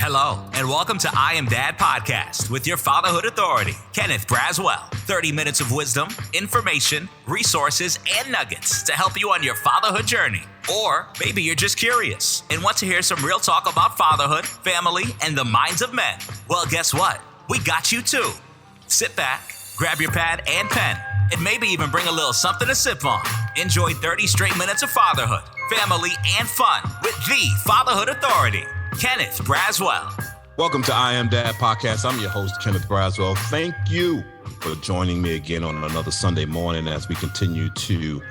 Hello, and welcome to I Am Dad Podcast with your fatherhood authority, Kenneth Braswell. 30 minutes of wisdom, information, resources, and nuggets to help you on your fatherhood journey. Or maybe you're just curious and want to hear some real talk about fatherhood, family, and the minds of men. Well, guess what? We got you too. Sit back, grab your pad and pen, and maybe even bring a little something to sip on. Enjoy 30 straight minutes of fatherhood, family, and fun with the Fatherhood Authority, Kenneth Braswell. Welcome to I Am Dad Podcast. I'm your host, Kenneth Braswell. Thank you for joining me again on another Sunday morning as we continue to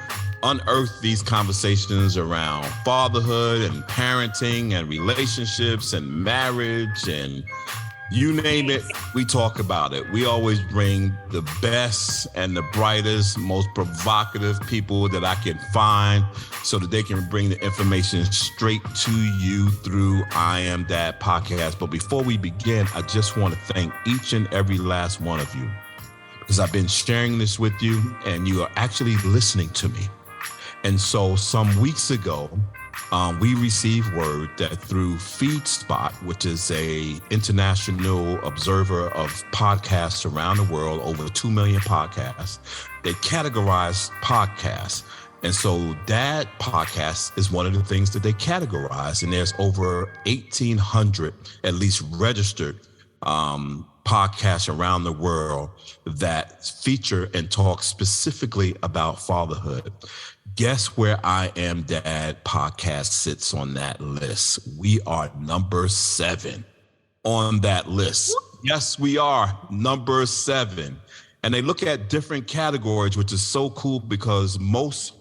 unearth these conversations around fatherhood and parenting and relationships and marriage and you name it, we talk about it. We always bring the best and the brightest, most provocative people that I can find so that they can bring the information straight to you through I Am Dad Podcast. But before we begin, I just want to thank each and every last one of you because I've been sharing this with you and you are actually listening to me. And so some weeks ago, we received word that through FeedSpot, which is a international observer of podcasts around the world, over 2 million podcasts, they categorize podcasts. And so Dad Podcast is one of the things that they categorize. And there's over 1,800 at least registered podcasts around the world that feature and talk specifically about fatherhood. Guess where I Am Dad Podcast sits on that list? We are number 7 on that list. Yes, we are number 7. And they look at different categories, which is so cool because most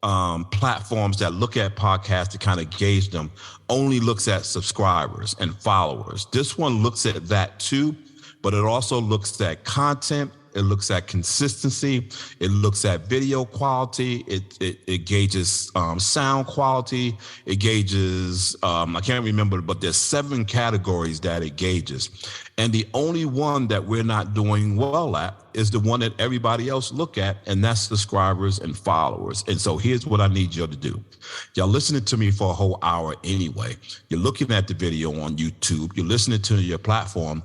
platforms that look at podcasts to kind of gauge them only looks at subscribers and followers. This one looks at that too, but it also looks at content. It looks at consistency. It looks at video quality. It gauges sound quality. It gauges, I can't remember, but there's 7 categories that it gauges. And the only one that we're not doing well at is the one that everybody else look at, and that's subscribers and followers. And so here's what I need you to do. Y'all listening to me for a whole hour anyway. You're looking at the video on YouTube. You're listening to your platform.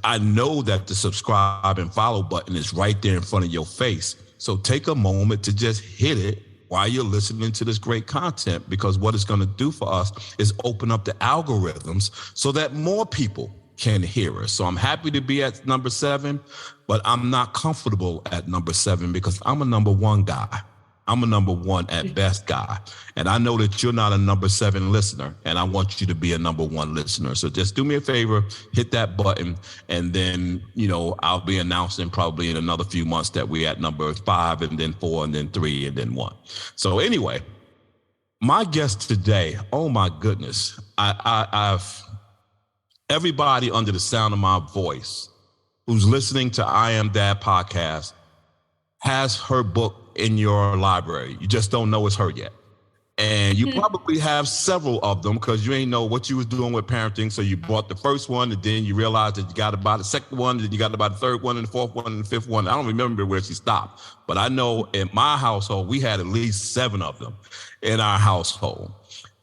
I know that the subscribe and follow button is right there in front of your face. So take a moment to just hit it while you're listening to this great content, because what it's going to do for us is open up the algorithms so that more people can hear us. So I'm happy to be at number 7, but I'm not comfortable at number 7 because I'm a number 1 guy. I'm a number 1 at best guy. And I know that you're not a number 7 listener, and I want you to be a number 1 listener. So just do me a favor, hit that button, and then, I'll be announcing probably in another few months that we're at number 5 and then 4 and then 3 and then 1. So anyway, my guest today, oh my goodness, I've everybody under the sound of my voice who's listening to I Am Dad Podcast has her book in your library. You just don't know it's her yet. And you probably have several of them because you ain't know what you was doing with parenting. So you bought the first one and then you realized that you got to buy the second one, and then you got to buy the third one and the fourth one and the fifth one. I don't remember where she stopped, but I know in my household, we had at least 7 of them in our household.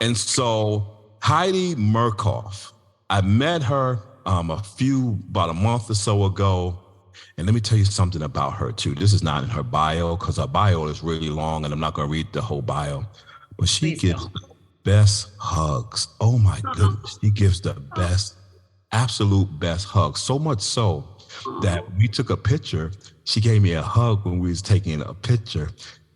And so Heidi Murkoff, I met her about a month or so ago. And let me tell you something about her too. This is not in her bio because her bio is really long and I'm not going to read the whole bio. But she gives the best hugs. Oh my goodness. She gives the best, absolute best hugs. So much so that we took a picture. She gave me a hug when we was taking a picture.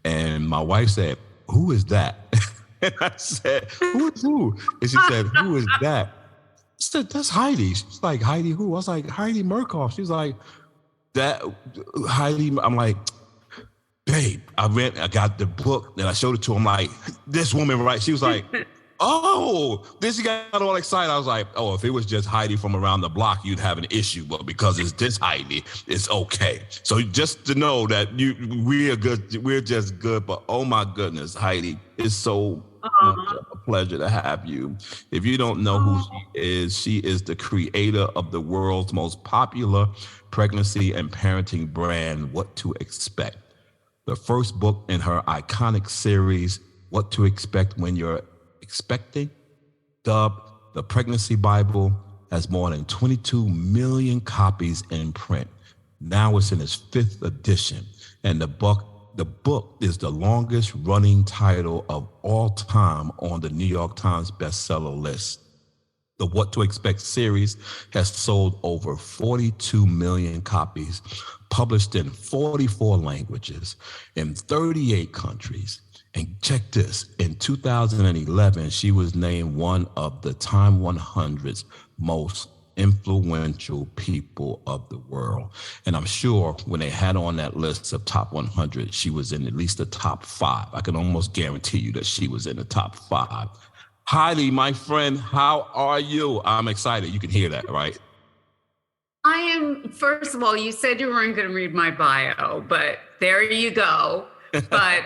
And my wife said, "Who is that?" And I said, "Who is who?" And she said, "Who is that?" I said, "That's Heidi." She's like, "Heidi who?" I was like, "Heidi Murkoff." She's like, "That Heidi." I'm like, "Babe, I got the book and I showed it to him. Like, this woman, right?" She was like, "Oh," then she got all excited. I was like, "Oh, if it was just Heidi from around the block, you'd have an issue. But because it's this Heidi, it's okay." So just to know that we're good, we're just good. But oh my goodness, Heidi, it's so much a pleasure to have you. If you don't know who she is the creator of the world's most popular pregnancy and parenting brand, What to Expect. The first book in her iconic series, What to Expect When You're Expecting, dubbed the Pregnancy Bible, has more than 22 million copies in print. Now it's in its 5th edition, and the book is the longest running title of all time on the New York Times bestseller list. The What to Expect series has sold over 42 million copies, published in 44 languages in 38 countries. And check this, in 2011, she was named one of the Time 100's most influential people of the world. And I'm sure when they had on that list of top 100, she was in at least the top 5. I can almost guarantee you that she was in the top 5. Heidi, my friend, how are you? I'm excited. You can hear that, right? I am, first of all, you said you weren't going to read my bio, but there you go. But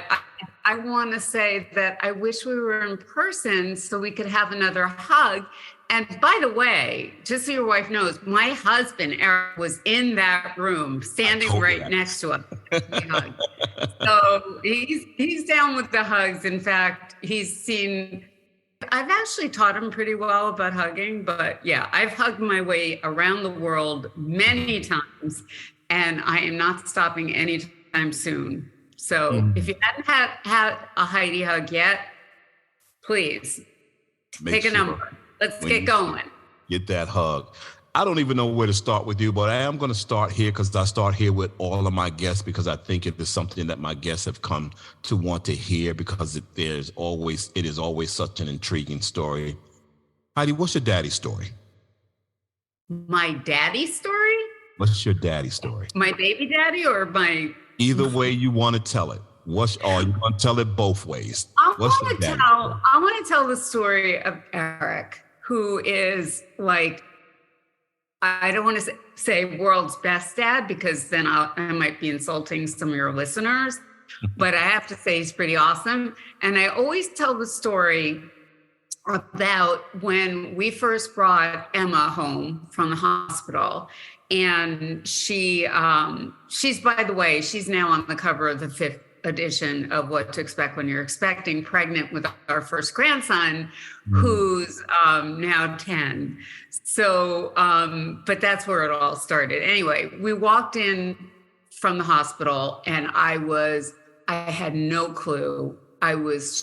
I want to say that I wish we were in person so we could have another hug. And by the way, just so your wife knows, my husband, Eric, was in that room, standing right next to us. So he's down with the hugs. In fact, I've actually taught him pretty well about hugging, but yeah, I've hugged my way around the world many times, and I am not stopping anytime soon. So if you hadn't had a Heidi hug yet, please take a number. Let's get going. Get that hug. I don't even know where to start with you, but I am going to start here because I start here with all of my guests because I think it is something that my guests have come to want to hear because it is always such an intriguing story. Heidi, what's your daddy's story? My daddy's story? What's your daddy's story? My baby daddy or my... Either way you want to tell it. You want to tell it both ways. I want to tell the story of Eric, who is like, I don't want to say world's best dad because then I might be insulting some of your listeners, but I have to say he's pretty awesome. And I always tell the story about when we first brought Emma home from the hospital. And she's, by the way, she's now on the cover of the 5th edition of What to Expect When You're Expecting, pregnant with our first grandson, who's now 10. So, but that's where it all started. Anyway, we walked in from the hospital and I had no clue.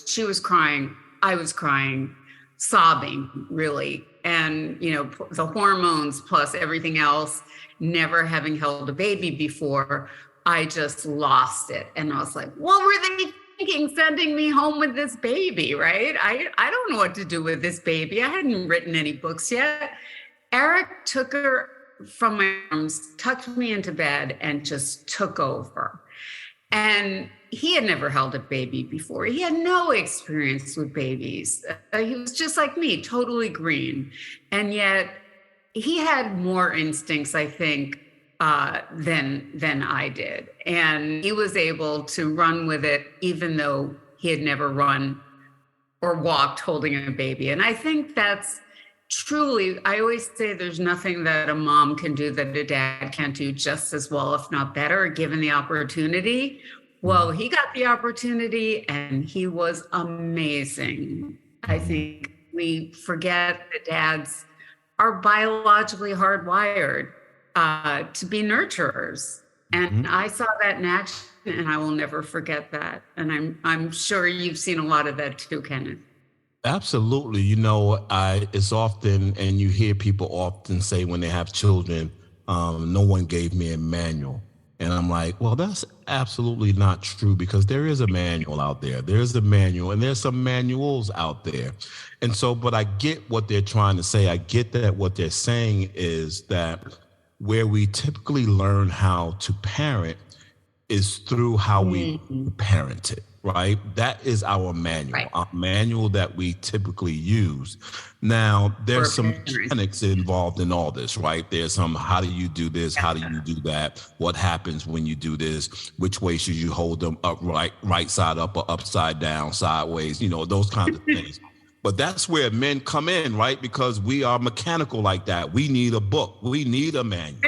She was crying. I was crying, sobbing, really. And, the hormones plus everything else, never having held a baby before, I just lost it. And I was like, what were they thinking sending me home with this baby, right? I don't know what to do with this baby. I hadn't written any books yet. Eric took her from my arms, tucked me into bed, and just took over. And he had never held a baby before. He had no experience with babies. He was just like me, totally green. And yet he had more instincts, I think, than I did. And he was able to run with it, even though he had never run or walked holding a baby. And I think that's truly, I always say there's nothing that a mom can do that a dad can't do just as well, if not better, given the opportunity. Well, he got the opportunity and he was amazing. I think we forget that dads are biologically hardwired to be nurturers. And I saw that in action and I will never forget that. And I'm sure you've seen a lot of that too, Kenneth. Absolutely. It's often, and you hear people often say when they have children, no one gave me a manual. And I'm like, well, that's absolutely not true because there is a manual out there. There's a manual and there's some manuals out there. And so, but I get what they're trying to say. I get that what they're saying is that where we typically learn how to parent is through how we parent it, right? That is our manual, right. Our manual that we typically use. Now, there's some mechanics involved in all this, right? There's some, how do you do this? How do you do that? What happens when you do this? Which way should you hold them upright, right side up or upside down, sideways, those kinds of things. But that's where men come in, right? Because we are mechanical like that. We need a book. We need a manual.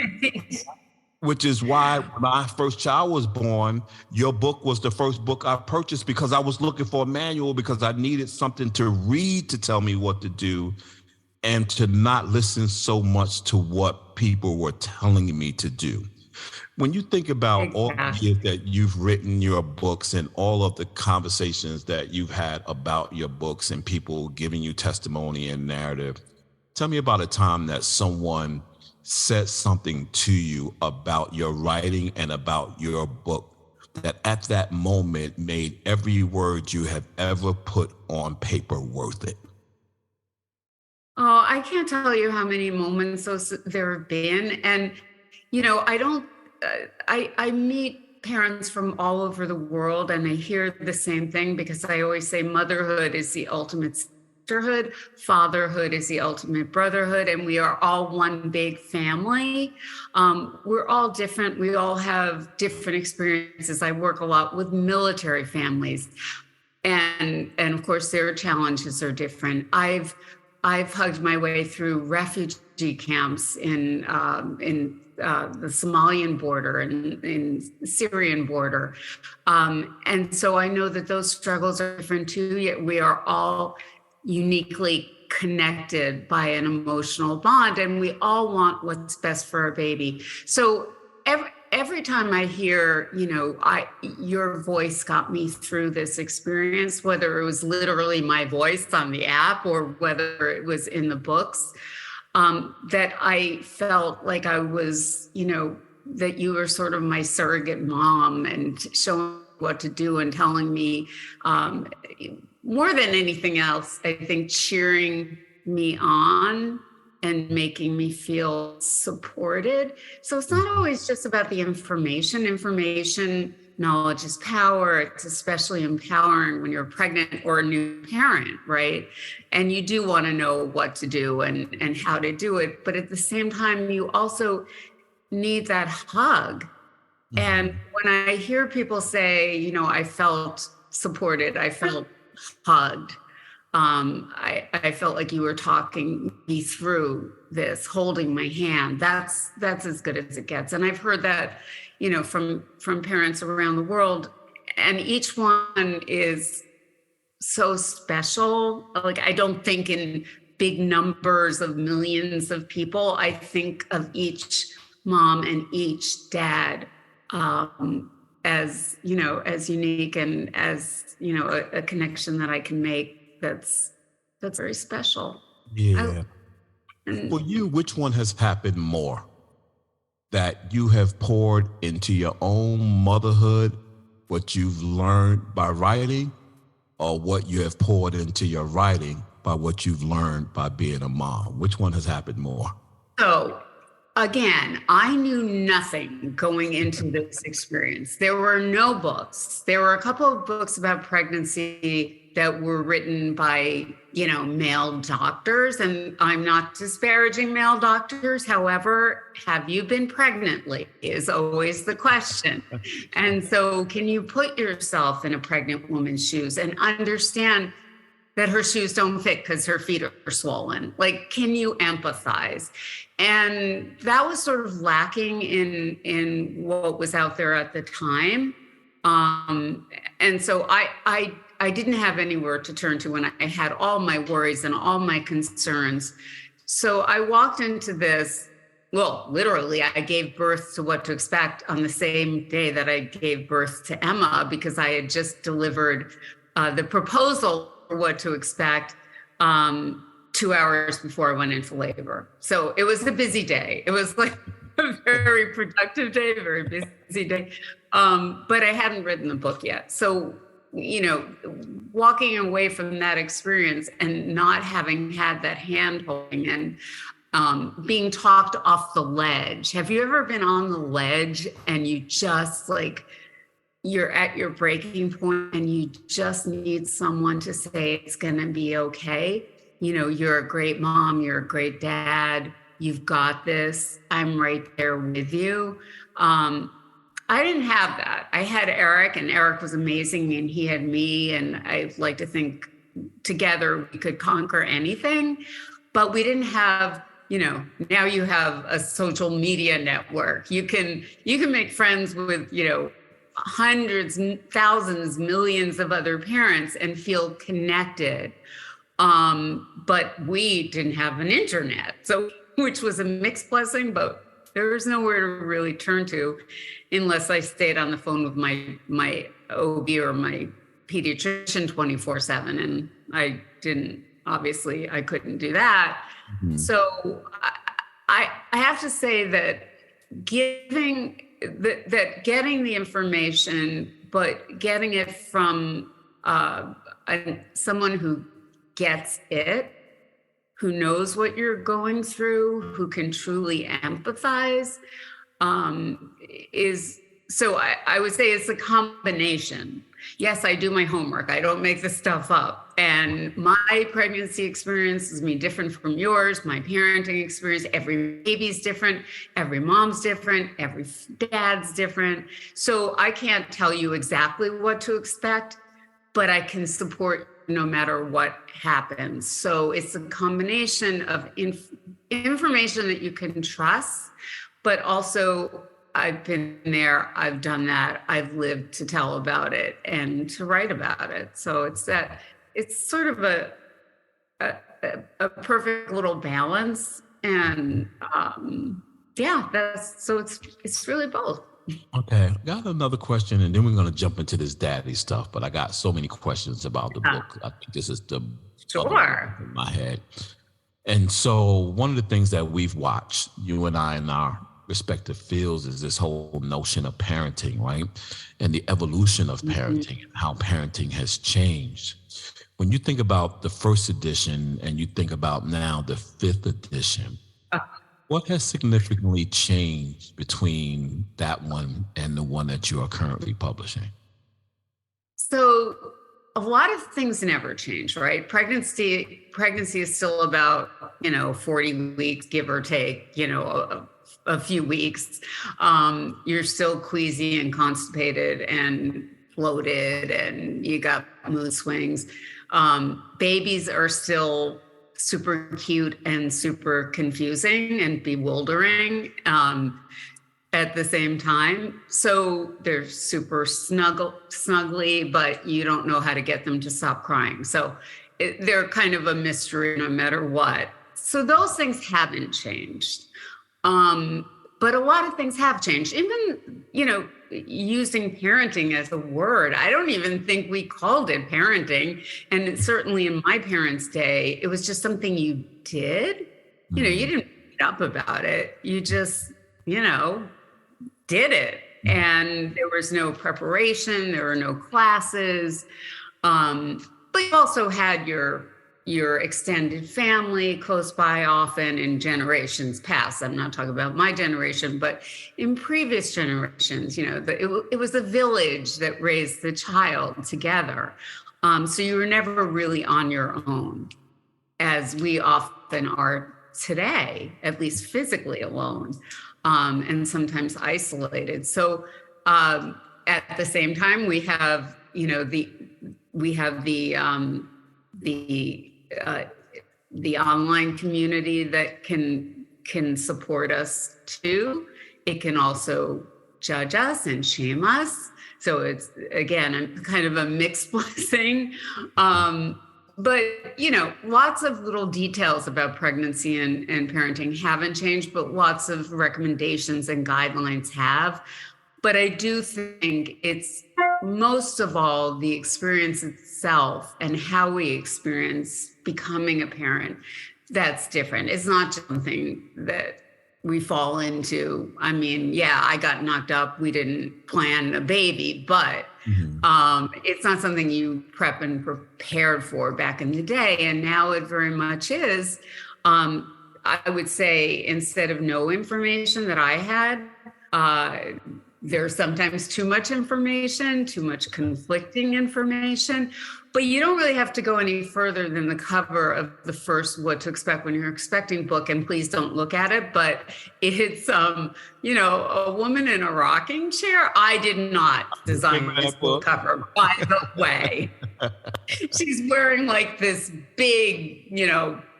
Which is why when my first child was born, your book was the first book I purchased because I was looking for a manual because I needed something to read to tell me what to do. and to not listen so much to what people were telling me to do. When you think about all the years that you've written your books and all of the conversations that you've had about your books and people giving you testimony and narrative, tell me about a time that someone said something to you about your writing and about your book that at that moment made every word you have ever put on paper worth it. Oh, I can't tell you how many moments there have been. And, I meet parents from all over the world and I hear the same thing because I always say motherhood is the ultimate sisterhood, fatherhood is the ultimate brotherhood, and we are all one big family. We're all different. We all have different experiences. I work a lot with military families and of course their challenges are different. I've hugged my way through refugee camps in the Somalian border and in the Syrian border. And so I know that those struggles are different too, yet we are all uniquely connected by an emotional bond and we all want what's best for our baby. So every time I hear, your voice got me through this experience, whether it was literally my voice on the app or whether it was in the books, that I felt like I was, that you were sort of my surrogate mom and showing what to do and telling me, more than anything else, I think cheering me on and making me feel supported. So it's not always just about the information. Knowledge is power. It's especially empowering when you're pregnant or a new parent, right? And you do want to know what to do and how to do it. But at the same time, you also need that hug. Mm-hmm. And when I hear people say, I felt supported, I felt hugged, I felt like you were talking me through this, holding my hand. That's as good as it gets. And I've heard that, from parents around the world, and each one is so special. Like, I don't think in big numbers of millions of people. I think of each mom and each dad as unique and as, a connection that I can make that's very special. Yeah. For you, which one has happened more? That you have poured into your own motherhood, what you've learned by writing, or what you have poured into your writing by what you've learned by being a mom? Which one has happened more? So again, I knew nothing going into this experience. There were no books. There were a couple of books about pregnancy that were written by, male doctors. And I'm not disparaging male doctors. However, have you been pregnant lately is always the question. And so can you put yourself in a pregnant woman's shoes and understand that her shoes don't fit because her feet are swollen? Like, can you empathize? And that was sort of lacking in what was out there at the time. And so I didn't have anywhere to turn to when I had all my worries and all my concerns. So I walked into this, well, literally, I gave birth to What to Expect on the same day that I gave birth to Emma, because I had just delivered the proposal for What to Expect 2 hours before I went into labor. So it was a busy day. It was like a very productive day, a very busy day. But I hadn't written the book yet. So, walking away from that experience and not having had that hand holding and being talked off the ledge. Have you ever been on the ledge and you just you're at your breaking point and you just need someone to say it's going to be okay? You're a great mom, you're a great dad, you've got this, I'm right there with you. I didn't have that. I had Eric, and Eric was amazing, and he had me, and I like to think together we could conquer anything, but we didn't have, now you have a social media network. You can make friends with, hundreds, thousands, millions of other parents and feel connected. But we didn't have an internet, so which was a mixed blessing, but there was nowhere to really turn to unless I stayed on the phone with my OB or my pediatrician 24/7. And I couldn't do that. Mm-hmm. So I have to say that getting the information, but getting it from someone who gets it, who knows what you're going through, who can truly empathize, is, so I would say it's a combination. Yes, I do my homework. I don't make the stuff up. And my pregnancy experience is different from yours. My parenting experience, every baby's different. Every mom's different. Every dad's different. So I can't tell you exactly what to expect, but I can support no matter what happens. So it's a combination of information that you can trust, but also I've been there, I've done that, I've lived to tell about it and to write about it. So it's sort of a perfect little balance. And it's really both. Okay, I got another question, and then we're going to jump into this daddy stuff. But I got so many questions about the book. I think this is the sure in my head. And so one of the things that we've watched, you and I in our respective fields, is this whole notion of parenting, right? And the evolution of parenting, and how parenting has changed. When you think about the first edition and you think about now the fifth edition, what has significantly changed between that one and the one that you are currently publishing? So a lot of things never change, right? Pregnancy is still about, 40 weeks, give or take, a few weeks. You're still queasy and constipated and bloated, and you got mood swings. Babies are still super cute and super confusing and bewildering at the same time. So they're super snuggly, but you don't know how to get them to stop crying. So they're kind of a mystery no matter what. So those things haven't changed. But a lot of things have changed. Even, using parenting as a word, I don't even think we called it parenting. And certainly in my parents' day, it was just something you did. You didn't read up about it. You just, did it. And there was no preparation. There were no classes. But you also had your extended family close by often in generations past. I'm not talking about my generation, but in previous generations, it was a village that raised the child together. So you were never really on your own, as we often are today, at least physically alone, and sometimes isolated. So at the same time, we have, the online community that can support us too. It can also judge us and shame us. So it's, again, kind of a mixed blessing. But, lots of little details about pregnancy and parenting haven't changed, but lots of recommendations and guidelines have. But I do think it's most of all the experience itself and how we experience becoming a parent that's different. It's not just something that we fall into. I mean, yeah, I got knocked up. We didn't plan a baby, but it's not something you prep and prepared for back in the day. And now it very much is. I would say instead of no information that I had, there's sometimes too much information, too much conflicting information, but you don't really have to go any further than the cover of the first What to Expect When You're Expecting book, and please don't look at it, but it's, a woman in a rocking chair. I did not design this book cover, by the way. She's wearing like this big,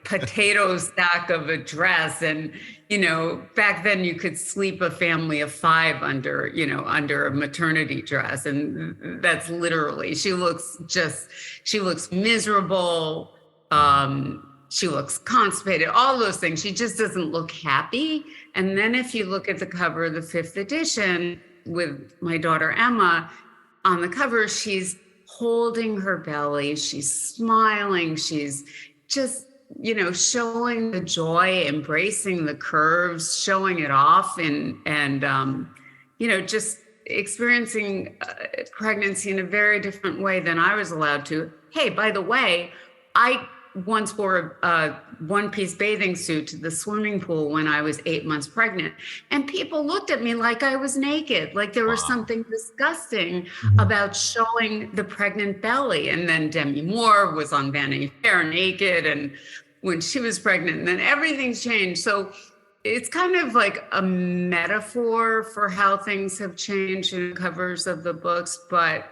potato sack of a dress. And, back then you could sleep a family of 5 under a maternity dress. And that's literally, she looks miserable. She looks constipated, all those things. She just doesn't look happy. And then if you look at the cover of the 5th edition with my daughter Emma, on the cover, she's holding her belly, she's smiling, she's just, showing the joy, embracing the curves, showing it off, and just experiencing pregnancy in a very different way than I was allowed to. Hey, by the way, I once wore a one-piece bathing suit to the swimming pool when I was 8 months pregnant. And people looked at me like I was naked, like there was something disgusting about showing the pregnant belly. And then Demi Moore was on Vanity Fair naked, and when she was pregnant, and then everything's changed. So it's kind of like a metaphor for how things have changed in the covers of the books, but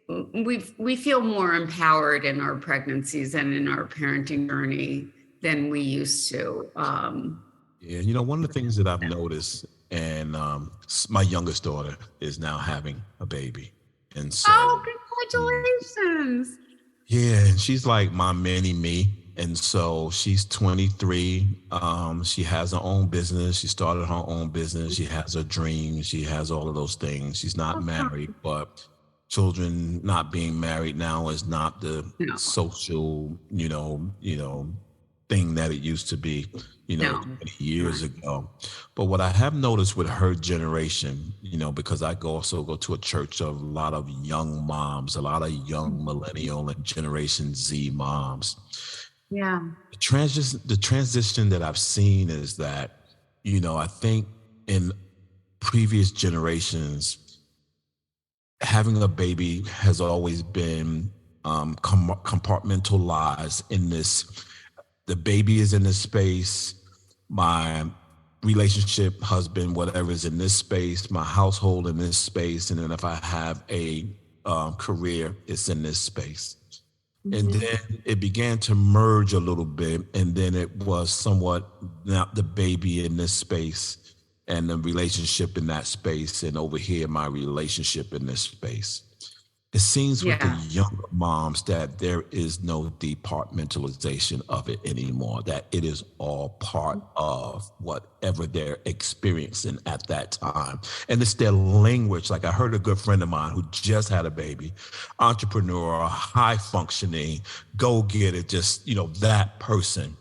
we feel more empowered in our pregnancies and in our parenting journey than we used to. Yeah, one of the things that I've noticed, and my youngest daughter is now having a baby, and so congratulations! Yeah, and she's like my mini me. And so she's 23. She has her own business. She started her own business. She has her dreams. She has all of those things. She's not married, but children not being married now is not the social, thing that it used to be, 20 years ago. But what I have noticed with her generation, because I also go to a church of a lot of young moms, a lot of young millennial and Generation Z moms. Yeah. The transition that I've seen is that, I think in previous generations, having a baby has always been compartmentalized in this. The baby is in this space, my relationship, husband, whatever is in this space, my household in this space, and then if I have a career, it's in this space. And then it began to merge a little bit, and then it was somewhat not the baby in this space and the relationship in that space, and over here, my relationship in this space. It seems with the younger moms that there is no departmentalization of it anymore, that it is all part of whatever they're experiencing at that time. And it's their language. Like I heard a good friend of mine who just had a baby, entrepreneur, high functioning, go get it, just, that person.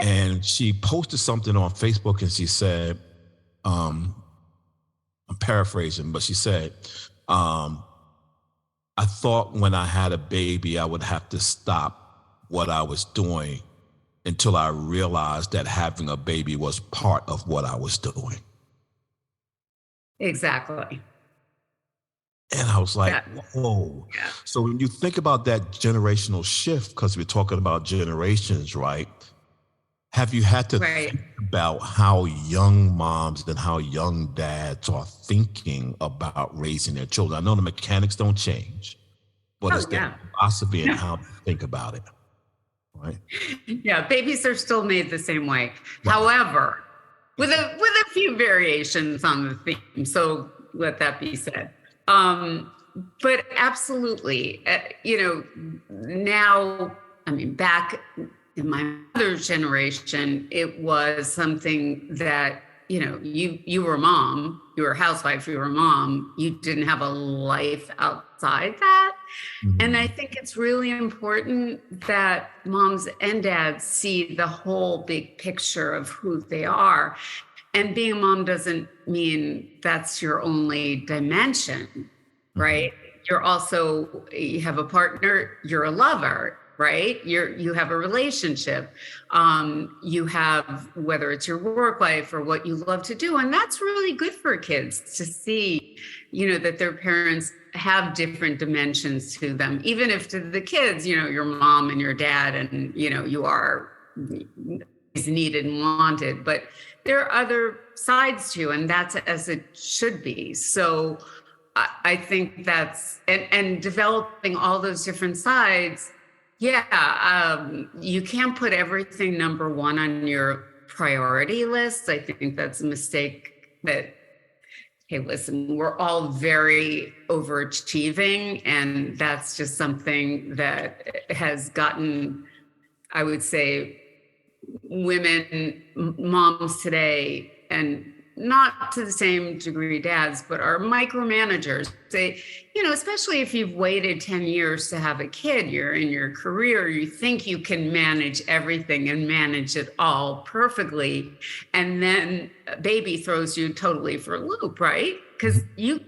And she posted something on Facebook and she said, I'm paraphrasing, but she said, I thought when I had a baby, I would have to stop what I was doing until I realized that having a baby was part of what I was doing. Exactly. And I was like, whoa. Yeah. So when you think about that generational shift, because we're talking about generations, right? Have you had to think about how young moms and how young dads are thinking about raising their children? I know the mechanics don't change, but it's their philosophy and how they think about it, right? Yeah, babies are still made the same way. Right. However, with a few variations on the theme, so let that be said. But absolutely, now, back in my mother's generation, it was something that, you were a mom, you were a housewife, you were a mom, you didn't have a life outside that. Mm-hmm. And I think it's really important that moms and dads see the whole big picture of who they are. And being a mom doesn't mean that's your only dimension, right? Mm-hmm. You have a partner, you're a lover, right? You have a relationship. You have, whether it's your work life or what you love to do. And that's really good for kids to see, that their parents have different dimensions to them, even if to the kids, your mom and your dad and, you are needed and wanted, but there are other sides to you, and that's as it should be. So I think that's, and developing all those different sides. You can't put everything number one on your priority list. I think that's a mistake that hey, listen, we're all very overachieving, and that's just something that has gotten, I would say, women, moms today, and not to the same degree dads, but are micromanagers. They, especially if you've waited 10 years to have a kid, you're in your career, you think you can manage everything and manage it all perfectly. And then a baby throws you totally for a loop, right? Because you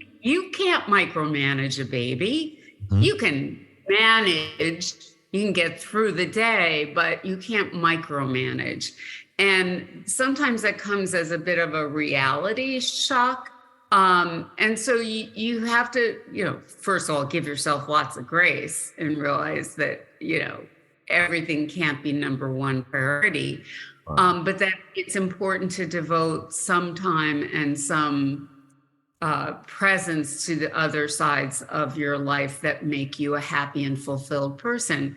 can't micromanage a baby. Mm-hmm. You can manage, you can get through the day, but you can't micromanage. And sometimes that comes as a bit of a reality shock. And so you have to, first of all, give yourself lots of grace and realize that, everything can't be number one priority. Wow. But that it's important to devote some time and some presence to the other sides of your life that make you a happy and fulfilled person.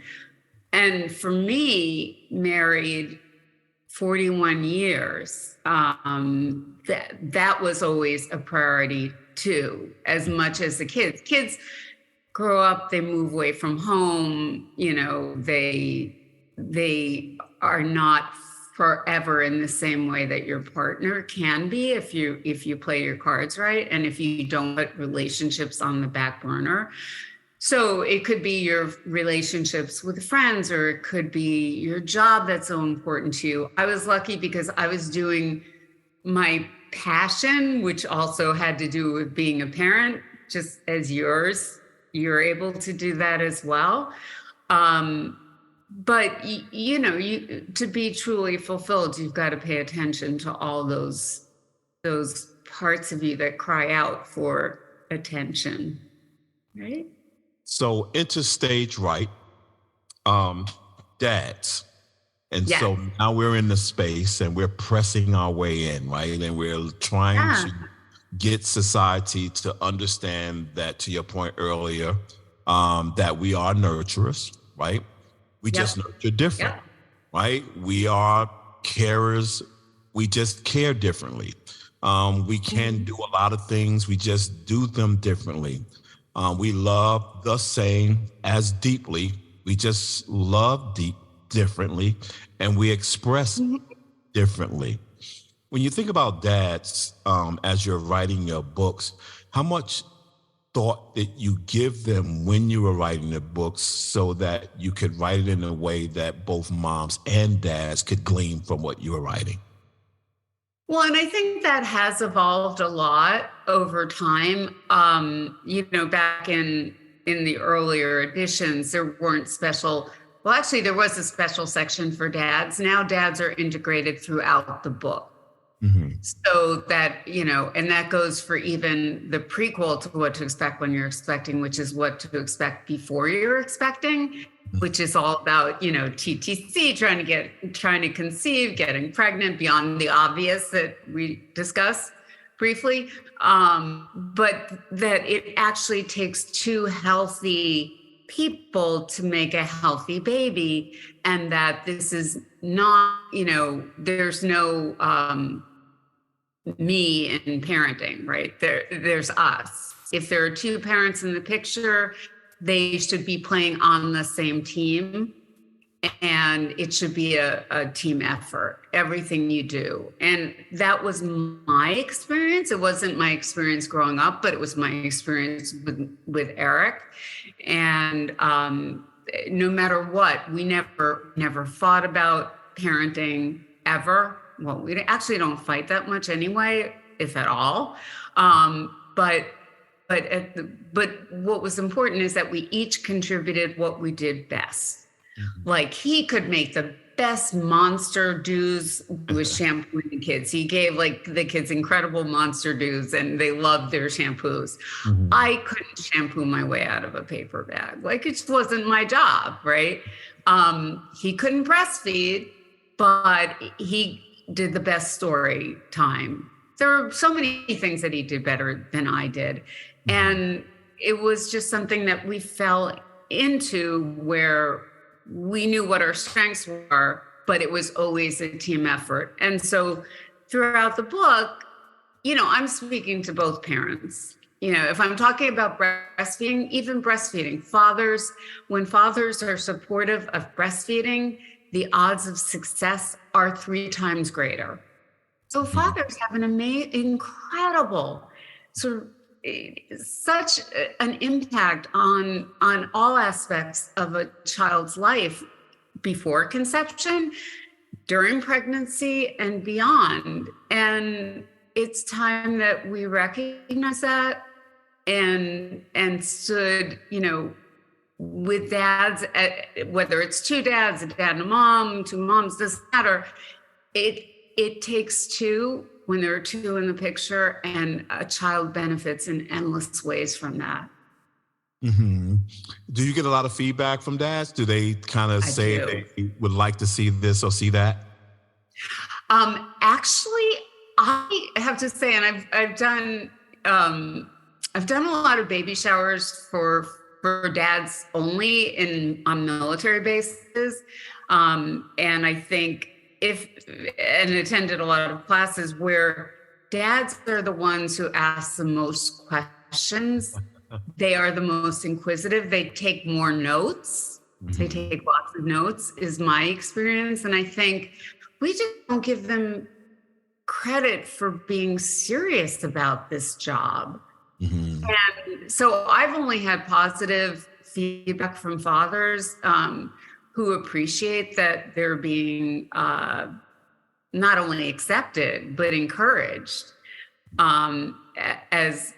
And for me, married 41 years, that was always a priority too, as much as the kids. Kids grow up, they move away from home, they are not forever in the same way that your partner can be if you play your cards right, and if you don't put relationships on the back burner. So it could be your relationships with friends, or it could be your job that's so important to you. I was lucky because I was doing my passion, which also had to do with being a parent, just as you're able to do that as well. But to be truly fulfilled, you've got to pay attention to all those parts of you that cry out for attention, right? So enter stage right, dads. And yes. So now we're in the space and we're pressing our way in, right? And we're trying to get society to understand that, to your point earlier, that we are nurturers, right? We just nurture different, right? We are carers. We just care differently. We can do a lot of things. We just do them differently. We love the same as deeply. We just love differently, and we express differently. When you think about dads, as you're writing your books, how much thought did you give them when you were writing the books so that you could write it in a way that both moms and dads could glean from what you were writing? Well, and I think that has evolved a lot over time. Back in the earlier editions, there weren't special, well, actually there was a special section for dads. Now dads are integrated throughout the book. Mm-hmm. So that, and that goes for even the prequel to What to Expect When You're Expecting, which is What to Expect Before You're Expecting, which is all about, TTC, trying to conceive, getting pregnant beyond the obvious that we discussed briefly. But that it actually takes two healthy people to make a healthy baby. And that this is not, there's no me in parenting, right? There's us. If there are two parents in the picture, they should be playing on the same team, and it should be a team effort, everything you do. And that was my experience. It wasn't my experience growing up, but it was my experience with Eric. And no matter what, we never fought about parenting ever. Well, we actually don't fight that much anyway, if at all. But what was important is that we each contributed what we did best. Mm-hmm. Like he could make the best monster dews with shampooing the kids. He gave the kids incredible monster dews and they loved their shampoos. Mm-hmm. I couldn't shampoo my way out of a paper bag. It just wasn't my job, right? He couldn't breastfeed, but he did the best story time. There were so many things that he did better than I did. And it was just something that we fell into where we knew what our strengths were, but it was always a team effort. And so throughout the book, I'm speaking to both parents. If I'm talking about breastfeeding, even breastfeeding, when fathers are supportive of breastfeeding, the odds of success are 3 times greater. So fathers have an incredible such an impact on all aspects of a child's life before conception, during pregnancy, and beyond. And it's time that we recognize that and stood, with dads, whether it's 2 dads, a dad and a mom, 2 moms, doesn't matter. It takes 2 when there are 2 in the picture, and a child benefits in endless ways from that. Mm-hmm. Do you get a lot of feedback from dads? Do they kind of say they would like to see this or see that? Actually, I have to say, and I've done a lot of baby showers for dads only on military bases, and I think and attended a lot of classes where dads are the ones who ask the most questions. They are the most inquisitive. They take more notes. Mm-hmm. They take lots of notes, is my experience. And I think we just don't give them credit for being serious about this job. Mm-hmm. And so I've only had positive feedback from fathers who appreciate that they're being not only accepted, but encouraged as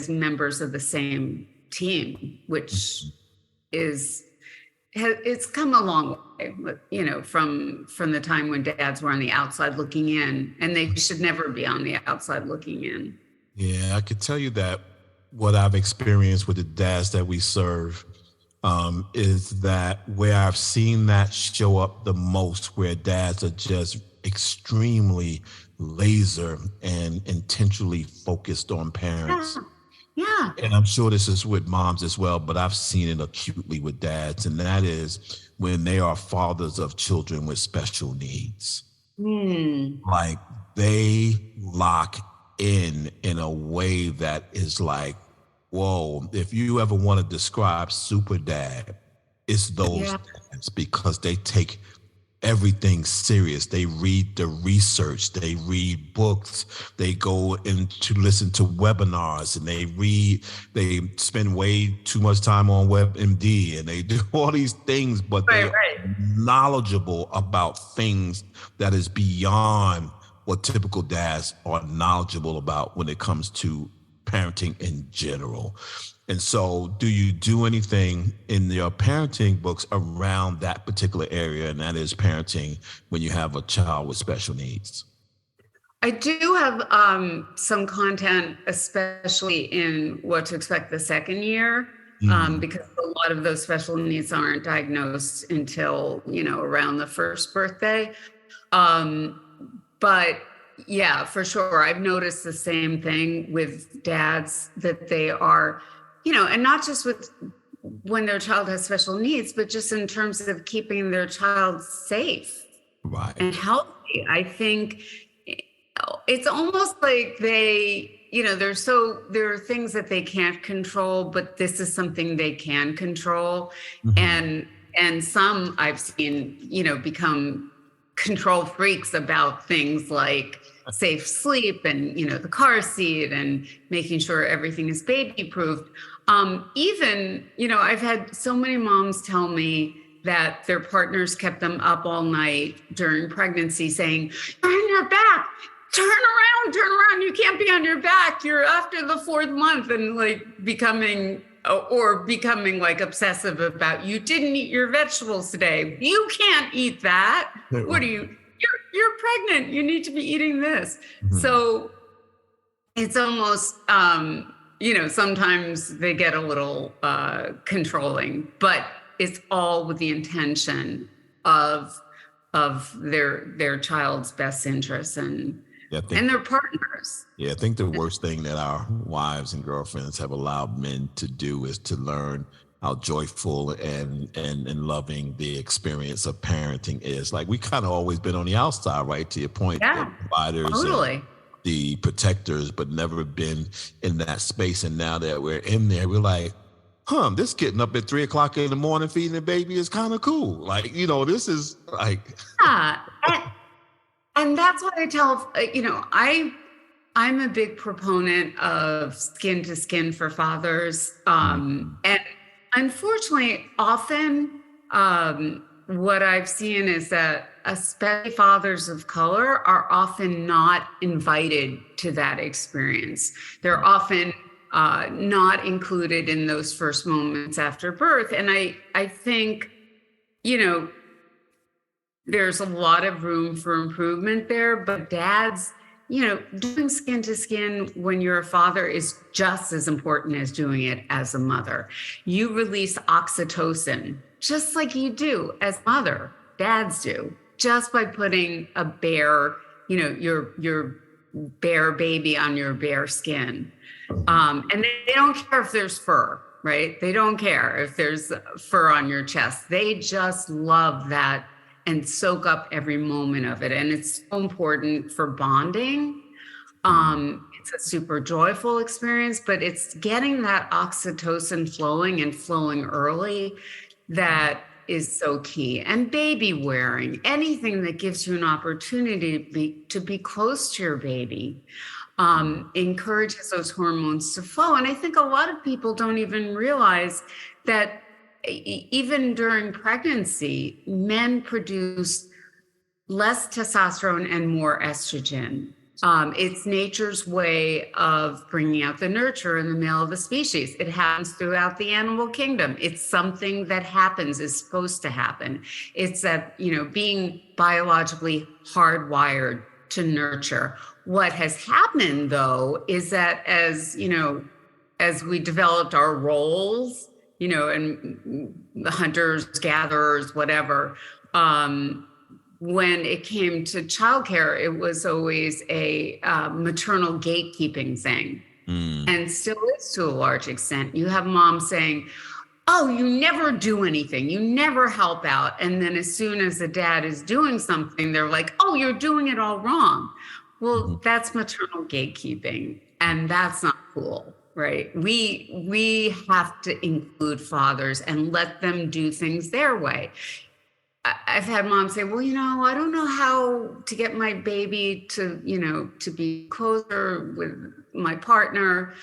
members of the same team, which it's come a long way, from the time when dads were on the outside looking in, and they should never be on the outside looking in. Yeah, I could tell you that what I've experienced with the dads that we serve is that where I've seen that show up the most, where dads are just extremely laser and intentionally focused on parents. Yeah. And I'm sure this is with moms as well, but I've seen it acutely with dads, and that is when they are fathers of children with special needs. Like they lock in a way that is like, whoa, if you ever want to describe super dad, it's those dads, because they take everything serious. They read the research, they read books, they go in to listen to webinars, and they spend way too much time on WebMD, and they do all these things, but they're knowledgeable about things that is beyond what typical dads are knowledgeable about when it comes to parenting in general. And so do you do anything in your parenting books around that particular area, and that is parenting when you have a child with special needs? I do have some content, especially in what to expect the second year, because a lot of those special needs aren't diagnosed until, around the first birthday. But yeah, for sure. I've noticed the same thing with dads, that they are, and not just with when their child has special needs, but just in terms of keeping their child safe and healthy. I think it's almost like they, there are things that they can't control, but this is something they can control. Mm-hmm. And some I've seen, become control freaks about things like safe sleep and, the car seat and making sure everything is baby proofed. Even, I've had so many moms tell me that their partners kept them up all night during pregnancy saying, "You're on your back, turn around, you can't be on your back, you're after the 4th month," and like becoming like obsessive about, "You didn't eat your vegetables today. You can't eat that. What are you? You're pregnant. You need to be eating this." Mm-hmm. So it's almost, sometimes they get a little controlling, but it's all with the intention of their child's best interests and their partners. Yeah, I think the worst thing that our wives and girlfriends have allowed men to do is to learn how joyful and loving the experience of parenting is. Like, we kind of always been on the outside, right? To your point, yeah, providers, totally. the protectors, but never been in that space. And now that we're in there, we're like, this getting up at 3 o'clock in the morning feeding a baby is kind of cool. Like, this is like. Yeah. And that's what I tell, I'm a big proponent of skin to skin for fathers. And unfortunately, often what I've seen is that especially fathers of color are often not invited to that experience. They're often not included in those first moments after birth. And I think, there's a lot of room for improvement there, but dads, doing skin to skin when you're a father is just as important as doing it as a mother. You release oxytocin, just like you do as a mother, dads do, just by putting a bare, your bare baby on your bare skin. And they don't care if there's fur, right? They don't care if there's fur on your chest. They just love that and soak up every moment of it. And it's so important for bonding. It's a super joyful experience, but it's getting that oxytocin flowing and flowing early that is so key. And baby wearing, anything that gives you an opportunity to be close to your baby, encourages those hormones to flow. And I think a lot of people don't even realize that even during pregnancy, men produce less testosterone and more estrogen. It's nature's way of bringing out the nurture in the male of the species. It happens throughout the animal kingdom. It's something that happens, is supposed to happen. It's that, being biologically hardwired to nurture. What has happened, though, is that as we developed our roles, and hunters, gatherers, whatever, when it came to childcare, it was always a maternal gatekeeping thing, and still is to a large extent. You have moms saying, oh, you never do anything, you never help out. And then as soon as the dad is doing something, they're like, oh, you're doing it all wrong. Well, that's maternal gatekeeping, and that's not cool. Right. We have to include fathers and let them do things their way. I've had moms say, well, I don't know how to get my baby to be closer with my partner.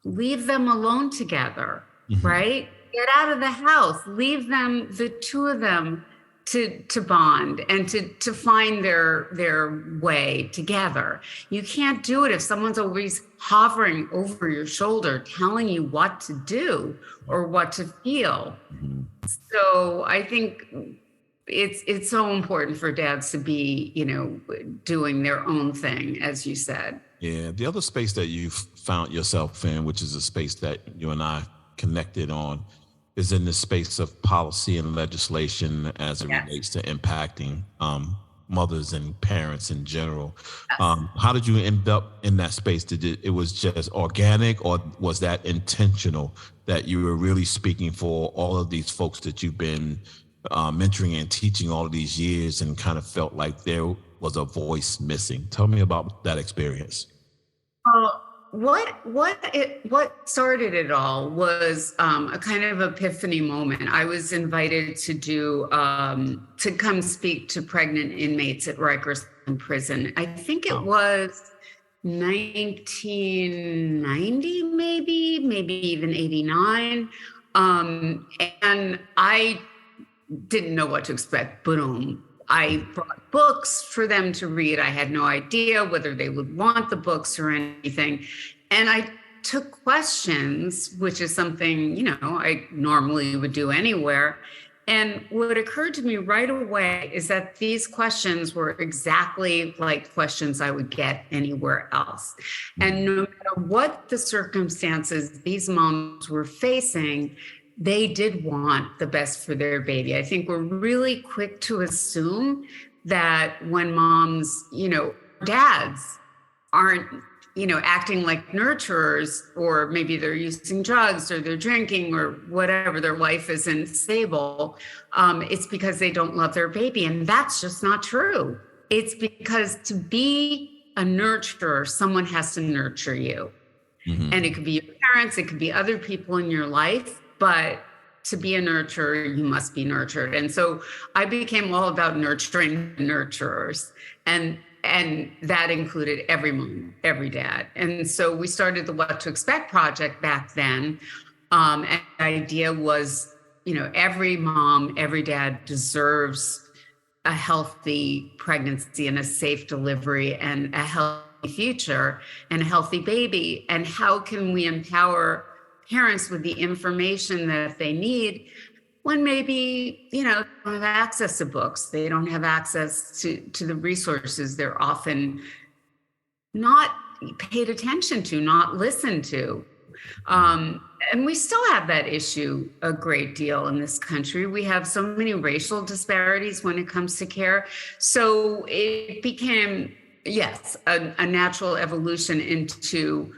Leave them alone together, right? Get out of the house, leave them, the two of them, to bond and to find their way together. You can't do it if someone's always hovering over your shoulder, telling you what to do or what to feel. So I think it's so important for dads to be, doing their own thing, as you said. Yeah. The other space that you've found yourself in, which is a space that you and I connected on, is in the space of policy and legislation as it relates to impacting mothers and parents in general. How did you end up in that space? It was just organic, or was that intentional, that you were really speaking for all of these folks that you've been mentoring and teaching all of these years, and kind of felt like there was a voice missing? Tell me about that experience. What started it all was a kind of epiphany moment. I was invited to come speak to pregnant inmates at Rikers Prison. I think it was 1990, maybe even 89. And I didn't know what to expect. Boom. I brought books for them to read. I had no idea whether they would want the books or anything. And I took questions, which is something, I normally would do anywhere. And what occurred to me right away is that these questions were exactly like questions I would get anywhere else. And no matter what the circumstances these moms were facing, they did want the best for their baby. I think we're really quick to assume that when moms, dads aren't, acting like nurturers, or maybe they're using drugs or they're drinking or whatever, their life isn't stable, it's because they don't love their baby. And that's just not true. It's because to be a nurturer, someone has to nurture you. Mm-hmm. And it could be your parents, it could be other people in your life, but to be a nurturer, you must be nurtured. And so I became all about nurturing nurturers. And that included every mom, every dad. And so we started the What to Expect project back then. And the idea was, every mom, every dad deserves a healthy pregnancy and a safe delivery and a healthy future and a healthy baby. And how can we empower parents with the information that they need when maybe, they don't have access to books, they don't have access to the resources, they're often not paid attention to, not listened to. And we still have that issue a great deal in this country. We have so many racial disparities when it comes to care. So it became, yes, a natural evolution into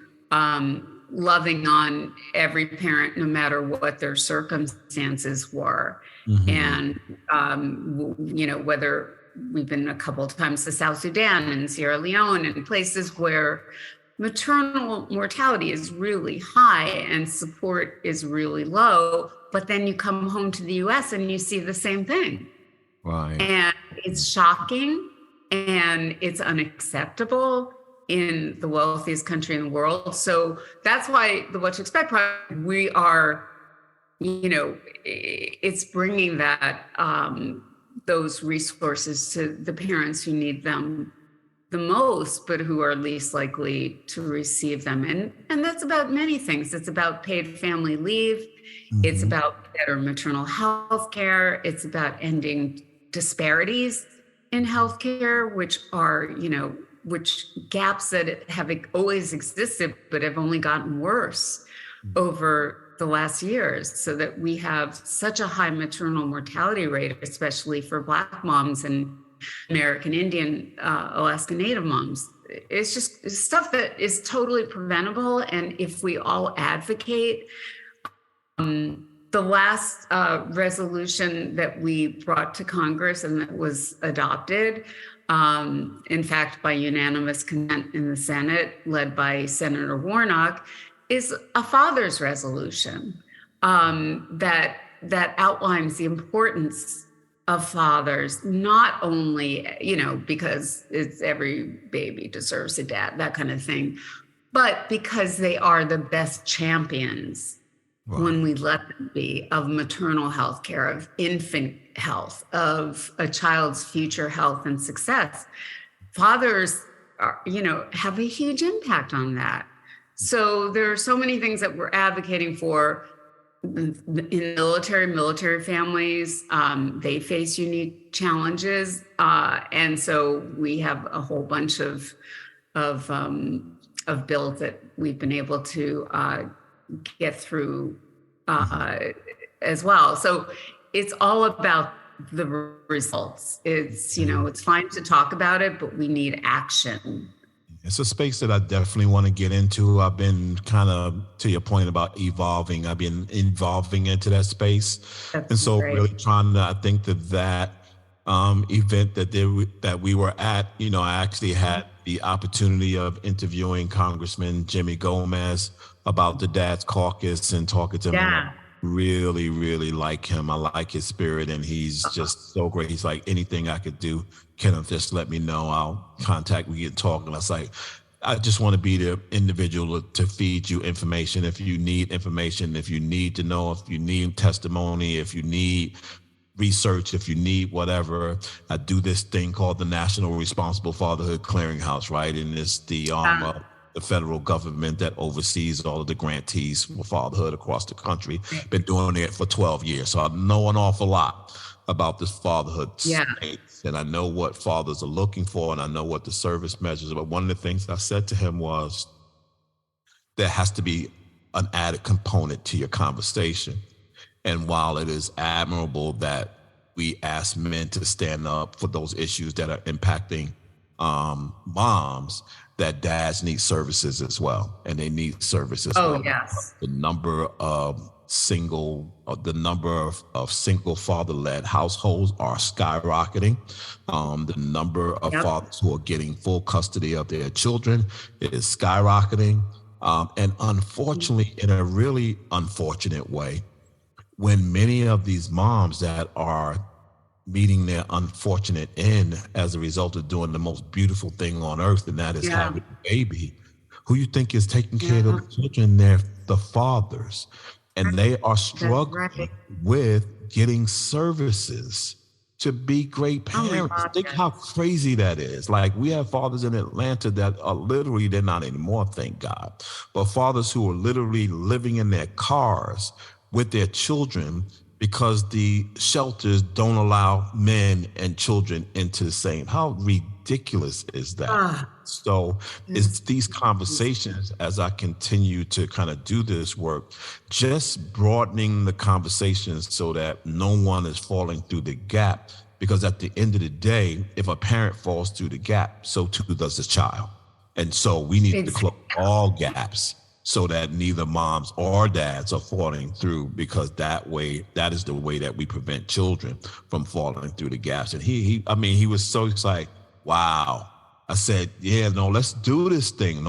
loving on every parent, no matter what their circumstances were. Mm-hmm. And, whether we've been a couple of times to South Sudan and Sierra Leone and places where maternal mortality is really high and support is really low, but then you come home to the US and you see the same thing. Right. And it's shocking and it's unacceptable in the wealthiest country in the world. So that's why the What to Expect project, we are, it's bringing that, those resources to the parents who need them the most, but who are least likely to receive them. And that's about many things. It's about paid family leave. Mm-hmm. It's about better maternal health care. It's about ending disparities in healthcare, which are, which gaps that have always existed, but have only gotten worse over the last years, so that we have such a high maternal mortality rate, especially for Black moms and American Indian, Alaska Native moms. It's just stuff that is totally preventable. And if we all advocate, the last resolution that we brought to Congress and that was adopted, in fact, by unanimous consent in the Senate, led by Senator Warnock, is a father's resolution that outlines the importance of fathers, not only, because it's every baby deserves a dad, that kind of thing, but because they are the best champions. Wow. When we let them be, of maternal health care, of infant health, of a child's future health and success. Fathers are, have a huge impact on that. So there are so many things that we're advocating for in military families. They face unique challenges. And so we have a whole bunch of bills that we've been able to get through as well. So it's all about the results. It's, it's fine to talk about it, but we need action. It's a space that I definitely want to get into. I've been kind of, to your point about evolving, I've been evolving into that space. That's and so great. Really trying to, I think that event that we were at, I actually had the opportunity of interviewing Congressman Jimmy Gomez about the Dad's Caucus and talking to him. Yeah. Really, really like him. I like his spirit, and he's just so great. He's like, anything I could do, Kenneth, just let me know. I'll contact, we get talking. I was like, I just want to be the individual to feed you information. If you need information, if you need to know, if you need testimony, if you need research, if you need whatever, I do this thing called the National Responsible Fatherhood Clearinghouse, right? And it's the arm of the federal government that oversees all of the grantees for fatherhood across the country. Been doing it for 12 years. So I know an awful lot about this fatherhood space, and I know what fathers are looking for, and I know what the service measures are. But one of the things I said to him was, there has to be an added component to your conversation. And while it is admirable that we ask men to stand up for those issues that are impacting moms, that dads need services as well, and they need services. Oh, yes. The number of the number of single father-led households are skyrocketing. The number of fathers who are getting full custody of their children is skyrocketing. And unfortunately, in a really unfortunate way, when many of these moms that are meeting their unfortunate end as a result of doing the most beautiful thing on earth, and that is having a baby, who you think is taking care of the children? They're the fathers. And they are struggling with getting services to be great parents. Think how crazy that is. Like, we have fathers in Atlanta that are literally, they're not anymore, thank God, but fathers who are literally living in their cars with their children because the shelters don't allow men and children into the same. How ridiculous is that? So it's these conversations, as I continue to kind of do this work, just broadening the conversations so that no one is falling through the gap. Because at the end of the day, if a parent falls through the gap, so too does the child. And so we need to close all gaps so that neither moms or dads are falling through, because that is the way that we prevent children from falling through the gaps. And he was so excited. Wow. I said, let's do this thing.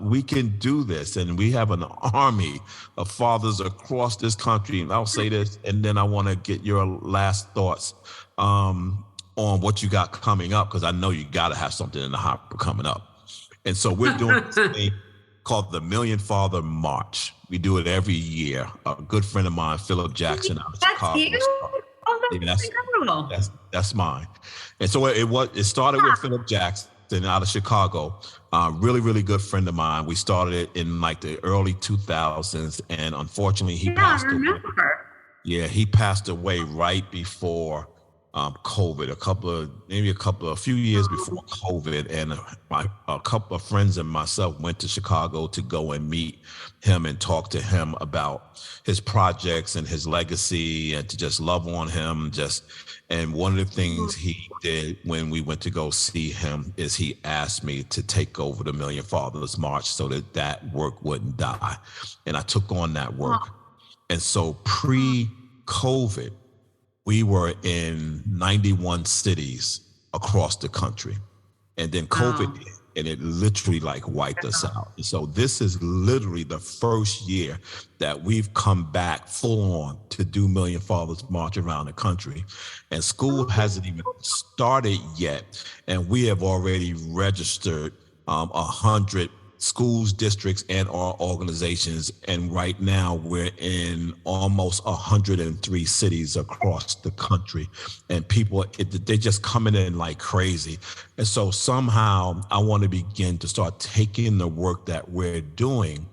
We can do this. And we have an army of fathers across this country. And I'll say this, and then I want to get your last thoughts on what you got coming up, because I know you got to have something in the hopper coming up. And so we're doing this thing called the Million Father March. We do it every year. A good friend of mine, Philip Jackson, out of Chicago. That's incredible. That's mine. And so it started with Philip Jackson out of Chicago. Really, really good friend of mine. We started it in like the early 2000s, and unfortunately he passed away. Yeah, he passed away right before COVID, a few years before COVID, and a couple of friends and myself went to Chicago to go and meet him and talk to him about his projects and his legacy, and to just love on him. And one of the things he did when we went to go see him is he asked me to take over the Million Fathers March so that work wouldn't die. And I took on that work. And so pre-COVID, we were in 91 cities across the country. And then COVID hit, and it literally like wiped us out. And so this is literally the first year that we've come back full on to do Million Fathers March around the country. And school hasn't even started yet. And we have already registered 100 schools, districts, and our organizations. And right now we're in almost 103 cities across the country, and people, they're just coming in like crazy. And so somehow I want to begin to start taking the work that we're doing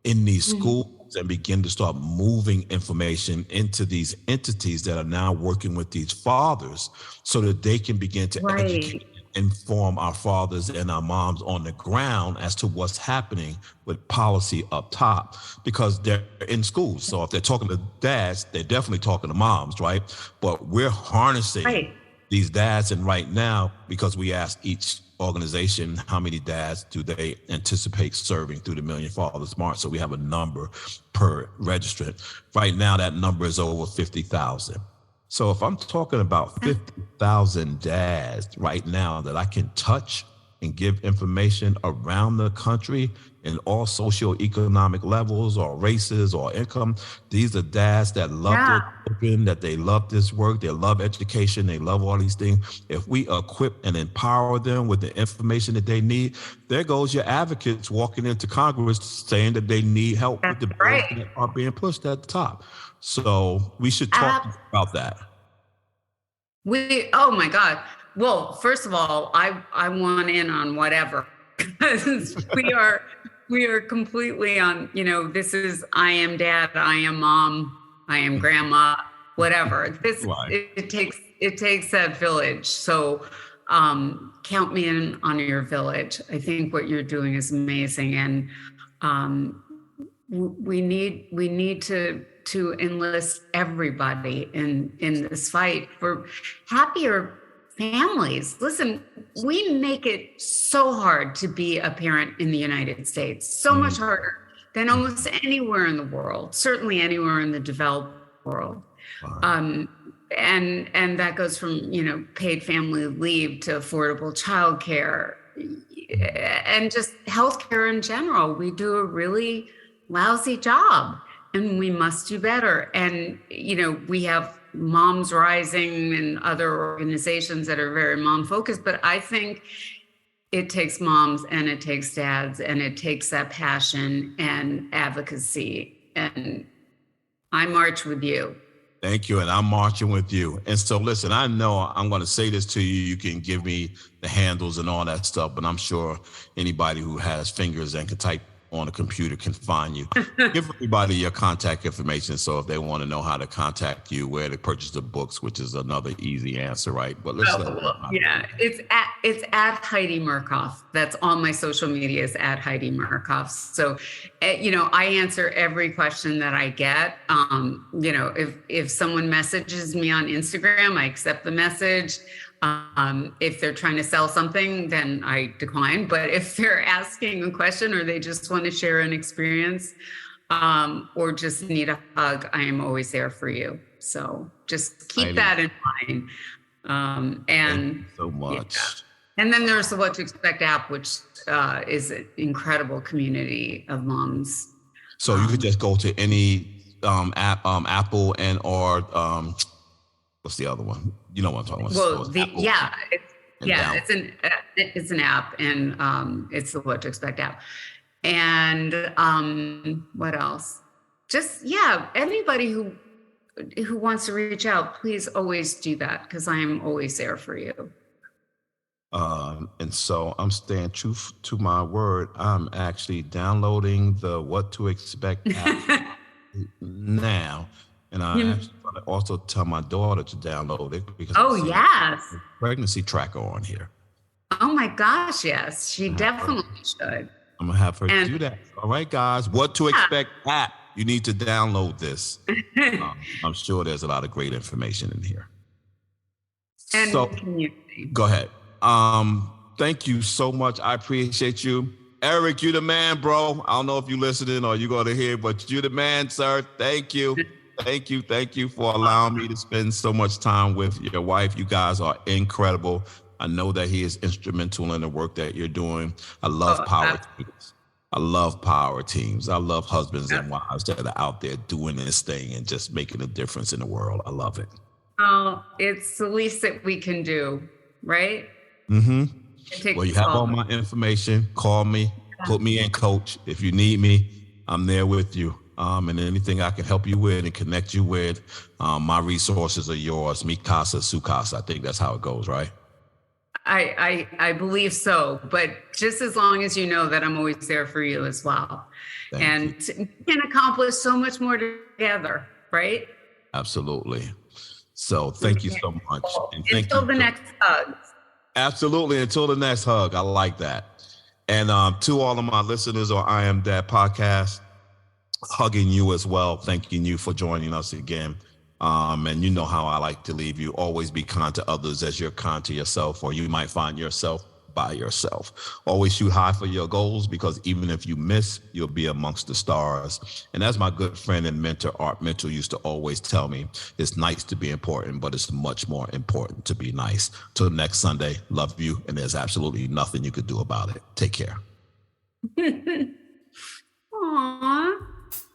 in these schools and begin to start moving information into these entities that are now working with these fathers so that they can begin to educate, inform our fathers and our moms on the ground as to what's happening with policy up top, because they're in schools. So if they're talking to dads, they're definitely talking to moms, right? But we're harnessing these dads. And right now, because we ask each organization how many dads do they anticipate serving through the Million Fathers March, so we have a number per registrant. Right now, that number is over 50,000. So if I'm talking about 50,000 dads right now that I can touch and give information around the country in all socioeconomic levels or races or income, these are dads that love their children, that they love this work, they love education, they love all these things. If we equip and empower them with the information that they need, there goes your advocates walking into Congress saying that they need help with the bills that are being pushed at the top. So we should talk about that. Oh my God. Well, first of all, I want in on whatever, because we are completely on, this is, I am dad, I am mom, I am grandma, whatever. It takes that village. So count me in on your village. I think what you're doing is amazing. And we need to enlist everybody in this fight for happier families. Listen, we make it so hard to be a parent in the United States, so much harder than almost anywhere in the world, certainly anywhere in the developed world. Wow. And that goes from, paid family leave to affordable childcare and just healthcare in general. We do a really lousy job and we must do better. And, we have Moms Rising and other organizations that are very mom focused, but I think it takes moms and it takes dads and it takes that passion and advocacy. And I march with you. Thank you. And I'm marching with you. And so, listen, I know I'm going to say this to you. You can give me the handles and all that stuff, but I'm sure anybody who has fingers and can type on a computer can find you. Give everybody your contact information. So if they want to know how to contact you, where to purchase the books, which is another easy answer, right? But let's it's at Heidi Murkoff. That's on my social media is at Heidi Murkoff. So, I answer every question that I get. If someone messages me on Instagram, I accept the message. If they're trying to sell something, then I decline. But if they're asking a question or they just want to share an experience or just need a hug, I am always there for you. So just keep that in mind. Thank you so much. Yeah. And then there's the What to Expect app, which is an incredible community of moms. So you could just go to any app, Apple and or what's the other one? You know what I'm talking about. Well, it's an app, and it's the What to Expect app. And what else? Just anybody who wants to reach out, please always do that because I am always there for you. And so I'm staying true to my word. I'm actually downloading the What to Expect app now. And I actually want to also tell my daughter to download it because yes, pregnancy tracker on here. Oh my gosh, yes, she definitely should. I'm gonna have her do that. All right, guys, What to Expect app. You need to download this. I'm sure there's a lot of great information in here. And so, community. Go ahead. Thank you so much. I appreciate you. Eric, you the man, bro. I don't know if you're listening or you're going to hear, but you the man, sir. Thank you. Thank you for allowing me to spend so much time with your wife. You guys are incredible. I know that he is instrumental in the work that you're doing. I love power teams. I love power teams. I love husbands and wives that are out there doing this thing and just making a difference in the world. I love it. Oh, it's the least that we can do, right? Mm-hmm. Well, you have all my information. Call me, put me in coach. If you need me, I'm there with you. And anything I can help you with and connect you with, my resources are yours. Mi casa, su casa. I think that's how it goes, right? I believe so, but just as long as you know that I'm always there for you as well. Thank you. We can accomplish so much more together, right? Absolutely. So thank you so much. And until the next hug. Absolutely. Until the next hug. I like that. And to all of my listeners on I Am Dad podcast, hugging you as well. Thanking you for joining us again. And you know how I like to leave you. Always be kind to others as you're kind to yourself, or you might find yourself by yourself. Always shoot high for your goals, because even if you miss, you'll be amongst the stars. And as my good friend and mentor, Art Mitchell, used to always tell me, it's nice to be important, but it's much more important to be nice. Till next Sunday, love you. And there's absolutely nothing you could do about it. Take care. Aww.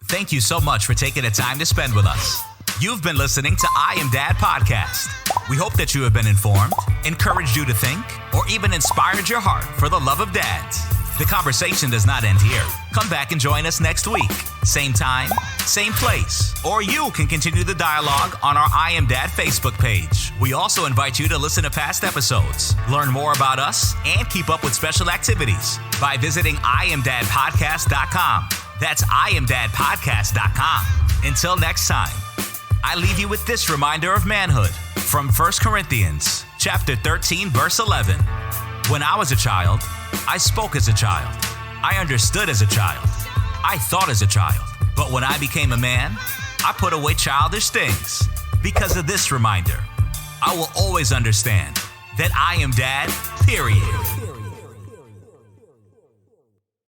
Thank you so much for taking the time to spend with us. You've been listening to I Am Dad podcast. We hope that you have been informed, encouraged you to think, or even inspired your heart for the love of dads. The conversation does not end here. Come back and join us next week. Same time, same place. Or you can continue the dialogue on our I Am Dad Facebook page. We also invite you to listen to past episodes, learn more about us, and keep up with special activities by visiting IamDadPodcast.com. That's IamDadPodcast.com. Until next time, I leave you with this reminder of manhood from 1 Corinthians chapter 13, verse 11. When I was a child, I spoke as a child. I understood as a child. I thought as a child. But when I became a man, I put away childish things. Because of this reminder, I will always understand that I am Dad, period.